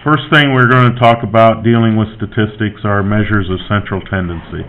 First thing we're going to talk about dealing with statistics are measures of central tendency.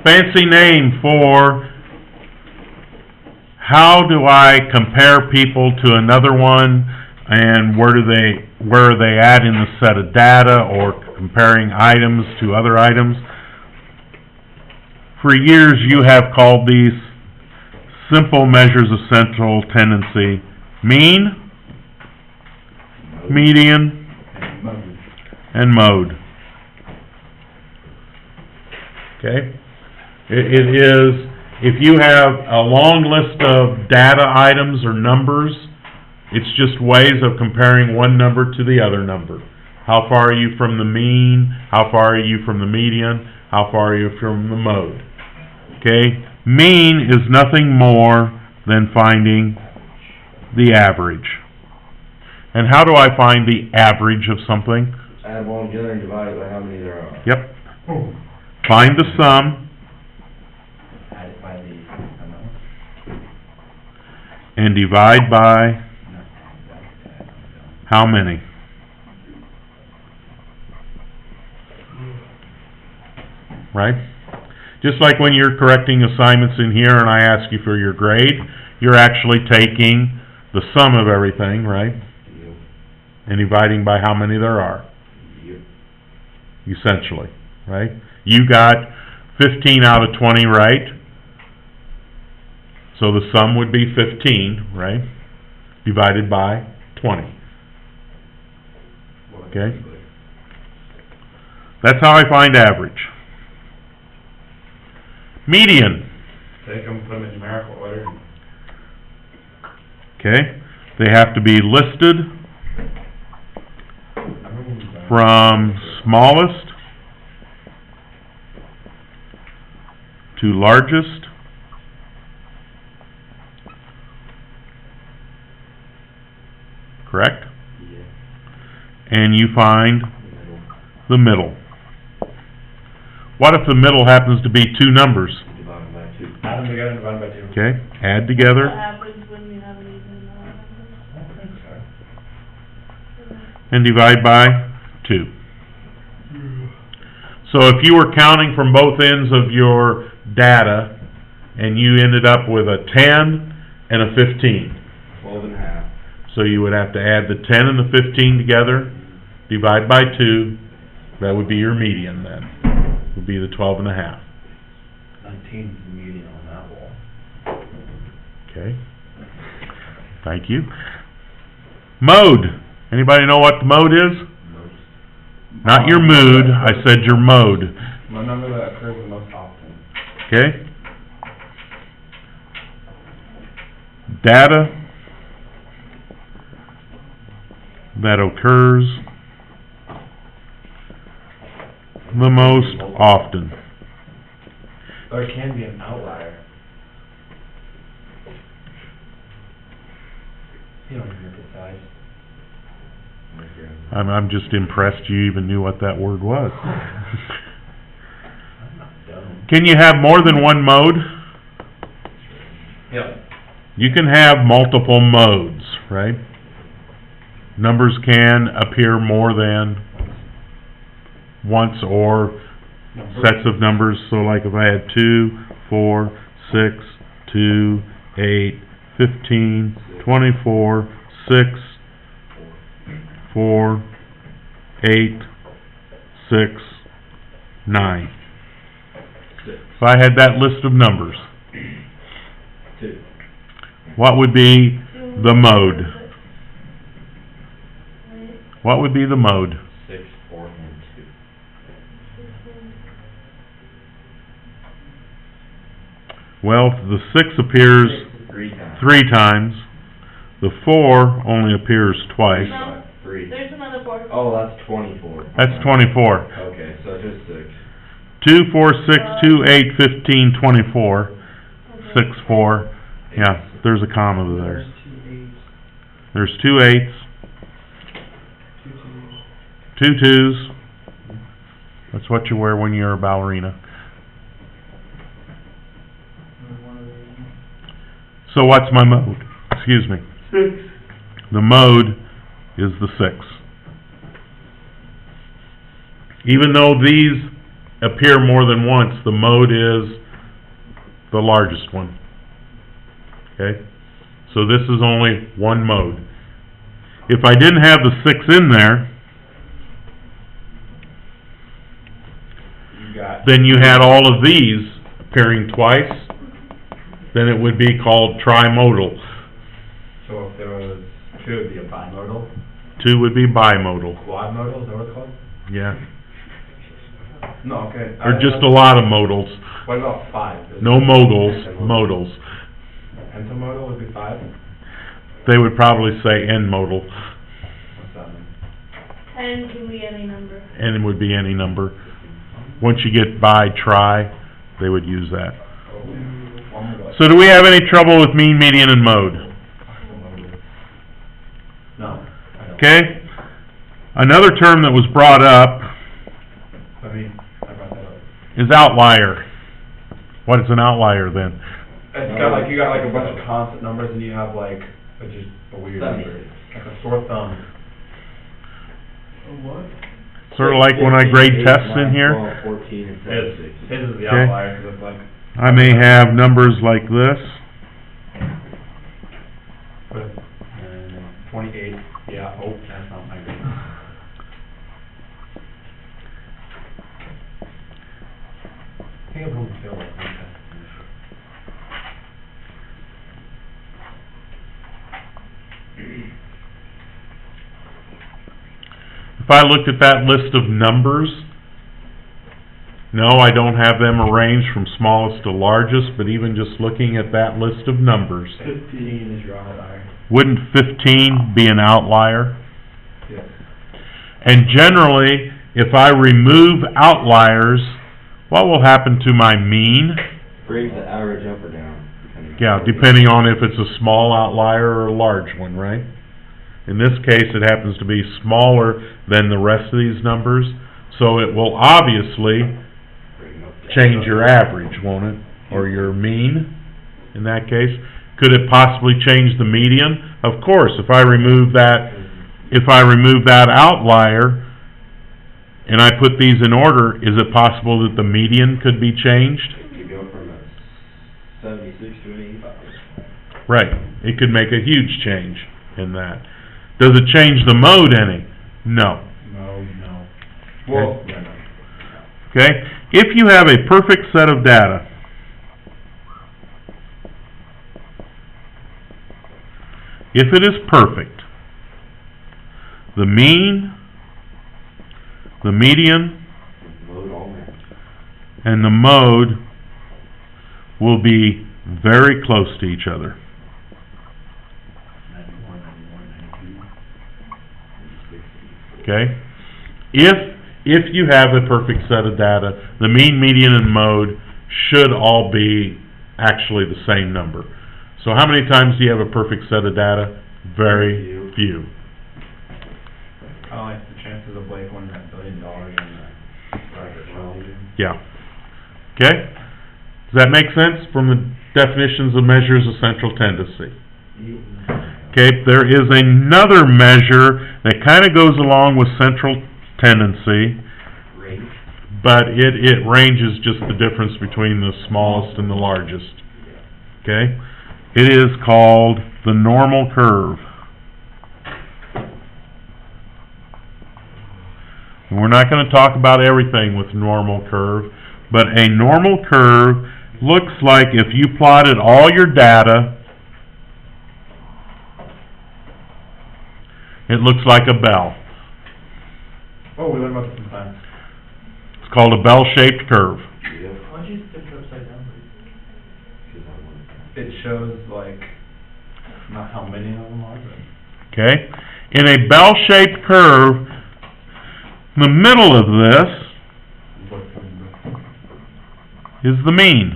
Fancy name for how do I compare people to another one, and where are they at in the set of data, or comparing items to other items. For years you have called these simple measures of central tendency mean, median, and mode. Okay? It is, if you have a long list of data items or numbers, it's just ways of comparing one number to the other number. How far are you from the mean? How far are you from the median? How far are you from the mode? Okay? Mean is nothing more than finding the average. And how do I find the average of something? Add one together and divide it by how many there are. Yep. Find the sum. Add it by the amount. And divide by how many? Right? Just like when you're correcting assignments in here and I ask you for your grade, you're actually taking the sum of everything, right? Yep. And dividing by how many there are. Yep. Essentially, right? You got 15 out of 20 right. So the sum would be 15, right? Divided by 20. Okay? That's how I find average. Median. Take them, put them in numerical order. Okay? They have to be listed from smallest to largest. Correct? Yeah. And you find the middle. What if the middle happens to be two numbers? Divide them by 2. Add them together and divide by 2. Okay, add together What happens when we have an even number? I don't think so. and divide by 2. So if you were counting from both ends of your data and you ended up with a 10 and a 15, 12 and a half. so you would have to add the 10 and the 15 together, divide by 2, that would be your median then. Would be the 12 and a half. 19 is the median on that wall. Okay. Thank you. Mode. Anybody know what the mode is? Not your mood, I said your mode. What number that occurs the most often? Okay? Data that occurs the most often. Or it can be an outlier. You don't even decide. I'm just impressed you even knew what that word was. I'm not dumb. Can you have more than one mode? Yep. You can have multiple modes, right? Numbers can appear more than once, or sets of numbers. So like if I had 2, 4, 6, 2, 8, 15, 24, 6, 4, 8, 6, 9. If I had that list of numbers, 2. what would be the mode? What would be the mode? 6, 4, and 2. Well, the 6 appears 3 times. 3 times. The 4 only appears twice. No, 3. there's another 4. Oh, that's 24. That's 24. Okay, so just 6. 2, 4, 6, 2, 8, 15, 24. 6, 4. Yeah, there's a comma there. There's 2 8s. 2 2s. That's what you wear when you're a ballerina. So what's my mode? Excuse me. 6. The mode is the 6. Even though these appear more than once, the mode is the largest one. Okay? So this is only one mode. If I didn't have the 6 in there, then you had all of these appearing twice, then it would be called trimodal. So if there was 2, it'd be a bimodal. 2 would be bimodal. Quadmodal, is that what it's called? Yeah. No, okay. Or just a lot of modals. What about 5? No modals, modals. Pentamodal would be 5? They would probably say n-modal, What's that mean? And can be any number. and it would be any number. Once you get bi, tri, they would use that. So do we have any trouble with mean, median, and mode? No. I don't. Okay? Another term that was brought up I brought that up. is outlier. What is an outlier then? It's got like, you got like a bunch of constant numbers and you have like, just a weird number. Like a sore thumb. What? Sort of like when I grade tests in here. 12, 14, and His 76. is the Okay. outlier, because it's like, I may have numbers like this. 28, yeah, oh, that's not my grade. I think I'm going to fail like one test. If I looked at that list of numbers, no, I don't have them arranged from smallest to largest, but even just looking at that list of numbers, 15 is your outlier. wouldn't 15 be an outlier? Yes. And generally, if I remove outliers, what will happen to my mean? Brings the average up or down. Yeah, depending on if it's a small outlier or a large one, right? In this case, it happens to be smaller than the rest of these numbers, so it will obviously change your average, won't it? Or your mean, in that case. Could it possibly change the median? Of course, if I remove that outlier, and I put these in order, is it possible that the median could be changed? You go from a 76 to an 85. Right, it could make a huge change in that. Does it change the mode any? No. No. Well, yeah, no. Okay? If you have a perfect set of data, if it is perfect, the mean, the median, Load all that. and the mode will be very close to each other. 91, 92. Okay? If you have a perfect set of data, the mean, median, and mode should all be actually the same number. So how many times do you have a perfect set of data? Very few. I like the chances of Blake winning that $1 billion in the private world. Yeah. Okay? Does that make sense from the definitions of measures of central tendency? Okay, there is another measure that kind of goes along with central tendency, Range. but it ranges just the difference between the smallest and the largest. Okay? It is called the normal curve. And we're not going to talk about everything with normal curve, but a normal curve looks like if you plotted all your data, it looks like a bell. Oh, we learned about this sometimes. It's called a bell-shaped curve. Yep. Why don't you flip it upside down? 'Cause I want It shows like, not how many of them are, but. Okay? In a bell-shaped curve, the middle of this is the mean.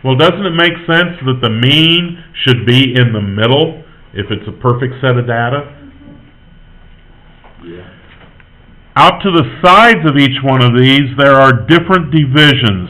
Well, doesn't it make sense that the mean should be in the middle if it's a perfect set of data? Yeah. Out to the sides of each one of these, there are different divisions.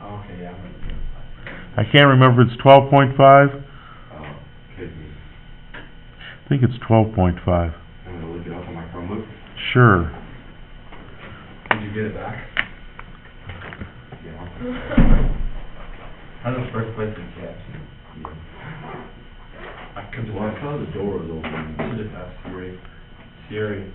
Okay, yeah, I'm gonna do I can't remember if it's 12.5? Could be. I think it's 12.5. I'm gonna look it up on my Chromebook. Sure. Did you get it back? Yeah. How's the first place in KFC? I could just Well, I saw the door was open. should just ask Siri. Siri.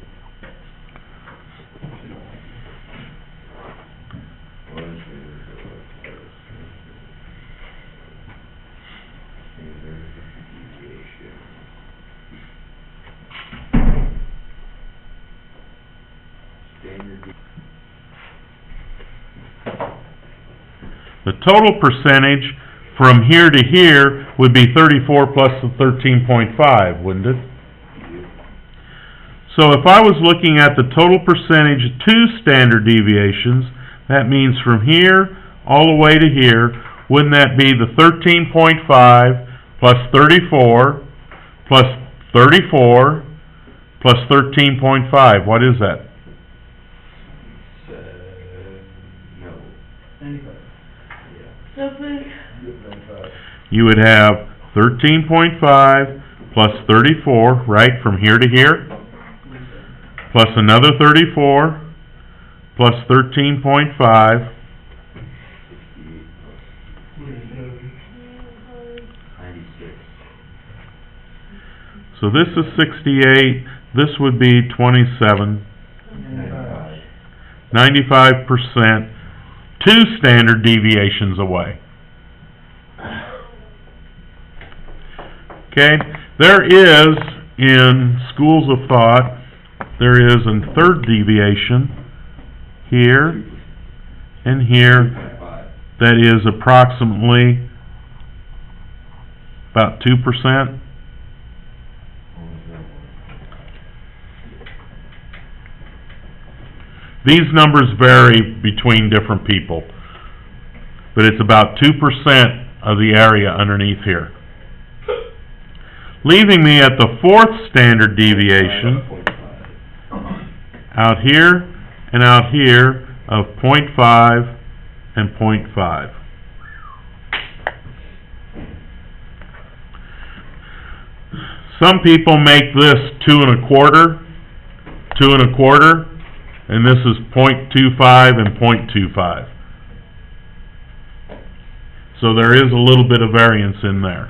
The total percentage from here to here would be 34 plus the 13.5, wouldn't it? So if I was looking at the total percentage of 2 standard deviations, that means from here all the way to here, wouldn't that be the 13.5 plus 34 plus 34 plus 13.5? What is that? No. So if we, You would have 13.5 plus 34, right, from here to here, plus another 34, plus 13.5, 96. so this is 68, this would be 27, 95%, 2 standard deviations away. Okay, there is, in schools of thought, there is a 3rd deviation here and here that is approximately about 2%. These numbers vary between different people, but it's about 2% of the area underneath here. Leaving me at the 4th standard deviation, out here and out here of 0.5 and 0.5. Some people make this 2 1/4, 2 1/4, and this is 0.25 and 0.25. So there is a little bit of variance in there.